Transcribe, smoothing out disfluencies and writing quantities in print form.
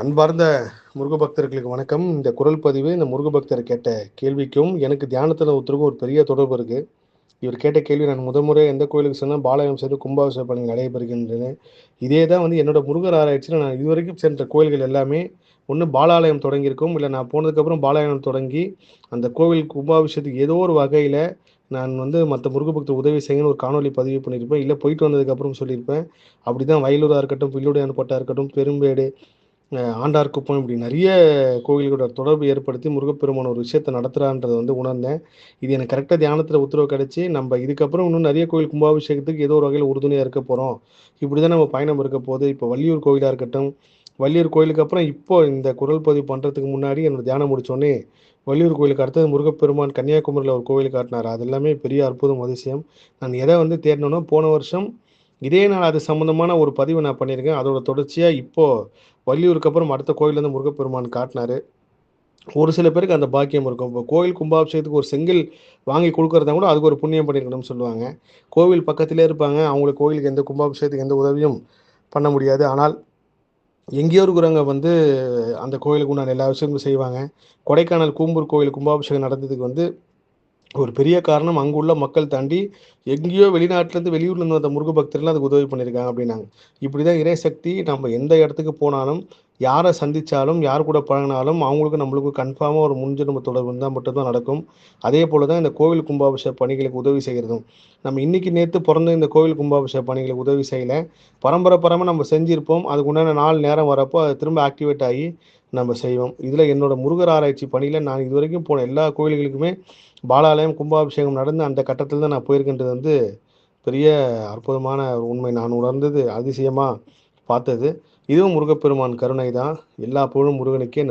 அன்பார்ந்த முருக பக்தர்களுக்கு வணக்கம். இந்த குரல் பதிவு இந்த முருக பக்தர் கேட்ட கேள்விக்கும் எனக்கு தியானத்துல ஒருத்தருக்கும் ஒரு பெரிய தொடர்பு இருக்கு. இவர் கேட்ட கேள்வி நான் முதன்முறை எந்த கோயிலுக்கு சென்னா பாலாயம் செய்து கும்பாபிஷேக பணி நடைபெறுகின்றன. இதே தான் என்னோட முருகர் ஆராய்ச்சியில நான் இதுவரைக்கும் சென்ற கோயில்கள் எல்லாமே ஒண்ணு பாலாலயம் தொடங்கியிருக்கும். இல்ல நான் போனதுக்கப்புறம் பாலாலயம் தொடங்கி அந்த கோவில் கும்பாபிஷேகத்துக்கு ஏதோ ஒரு வகையில நான் மத்த முருக பக்தர் உதவி செய்யுங்கன்னு ஒரு காணொளி பதிவு பண்ணியிருப்பேன். இல்ல போயிட்டு வந்ததுக்கப்புறம் சொல்லியிருப்பேன். அப்படிதான் வயலூரா இருக்கட்டும், பில்லுடையான்பட்டா இருக்கட்டும், பெரும்பேடு, ஆண்டார்குப்பம் இப்படி நிறைய கோவில்களோட தொடர்பு ஏற்படுத்தி முருகப்பெருமான் ஒரு விஷயத்த நடத்துறான்றத உணர்ந்தேன். இது எனக்கு கரெக்டா தியானத்துல உத்தரவு கிடைச்சு, நம்ம இதுக்கப்புறம் இன்னும் நிறைய கோவில் கும்பாபிஷேகத்துக்கு ஏதோ ஒரு வகையில உறுதுணையா இருக்க போறோம். இப்படிதான் நம்ம பயணம் இருக்க போகுது. இப்போ வள்ளியூர் கோவிலா இருக்கட்டும், வள்ளியூர் கோயிலுக்கு அப்புறம் இப்போ இந்த குரல் பதிவு பண்றதுக்கு முன்னாடி என்னோட தியானம் முடிச்சோனே, வள்ளியூர் கோயிலுக்கு அடுத்தது முருகப்பெருமான் கன்னியாகுமரியில ஒரு கோவில் காட்டினாரு. அது எல்லாமே பெரிய அற்புதம், அதிசயம். நான் எத தேடினேனோ போன வருஷம் இதே நாள் அது சம்மந்தமான ஒரு பதிவு நான் பண்ணியிருக்கேன். அதோட தொடர்ச்சியா இப்போ வள்ளியூருக்கு அப்புறம் அடுத்த கோயில் முருகப்பெருமான் காட்டினாரு. ஒரு சில பேருக்கு அந்த பாக்கியம் இருக்கும். இப்போ கோயில் கும்பாபிஷேகத்துக்கு ஒரு செங்கல் வாங்கி குடுக்குறதா கூட அதுக்கு ஒரு புண்ணியம் பண்ணியிருக்கணும்னு சொல்லுவாங்க. கோவில் பக்கத்திலே இருப்பாங்க. அவங்களுக்கு கோயிலுக்கு எந்த கும்பாபிஷேகத்துக்கு எந்த உதவியும் பண்ண முடியாது. ஆனால் எங்கேயோ இருக்கிறவங்க அந்த கோயிலுக்கு உண்டான எல்லா விஷயங்களும் செய்வாங்க. கொடைக்கானல் கூம்பூர் கோயில் கும்பாபிஷேகம் நடந்ததுக்கு ஒரு பெரிய காரணம் அங்குள்ள மக்கள் தாண்டி எங்கேயோ வெளிநாட்டிலேருந்து வெளியூர்லேருந்து வந்த முருக பக்தர்கள் அதுக்கு உதவி பண்ணியிருக்காங்க அப்படின்னாங்க. இப்படிதான் இறைசக்தி நம்ம எந்த இடத்துக்கு போனாலும், யாரை சந்திச்சாலும், யார் கூட பழகினாலும் அவங்களுக்கும் நம்மளுக்கும் கன்ஃபார்மாக ஒரு முன்ஜென்ம தொடர்பு இருந்தால் மட்டும்தான் நடக்கும். அதே போல தான் இந்த கோவில் கும்பாபிஷேக பணிகளுக்கு உதவி செய்கிறதும். நம்ம இன்னைக்கு நேற்று பிறந்த இந்த கோவில் கும்பாபிஷேக பணிகளுக்கு உதவி செய்யலை. பரம்பரை நம்ம செஞ்சிருப்போம். அதுக்கு உண்டான நாள் நேரம் வரப்போ அது திரும்ப ஆக்டிவேட் ஆகி நம்ம செய்வோம். இதில் என்னோட முருகர் ஆராய்ச்சி பணியில் நான் இதுவரைக்கும் போன எல்லா கோயில்களுக்குமே பாலாலயம் கும்பாபிஷேகம் நடந்து அந்த கட்டத்தில் தான் நான் போயிருக்கின்றது பெரிய அற்புதமான ஒரு உண்மை. நான் உணர்ந்தது, அதிசயமா பார்த்தது. இதுவும் முருகப்பெருமான் கருணை தான். எல்லா புகழும் முருகனுக்கே.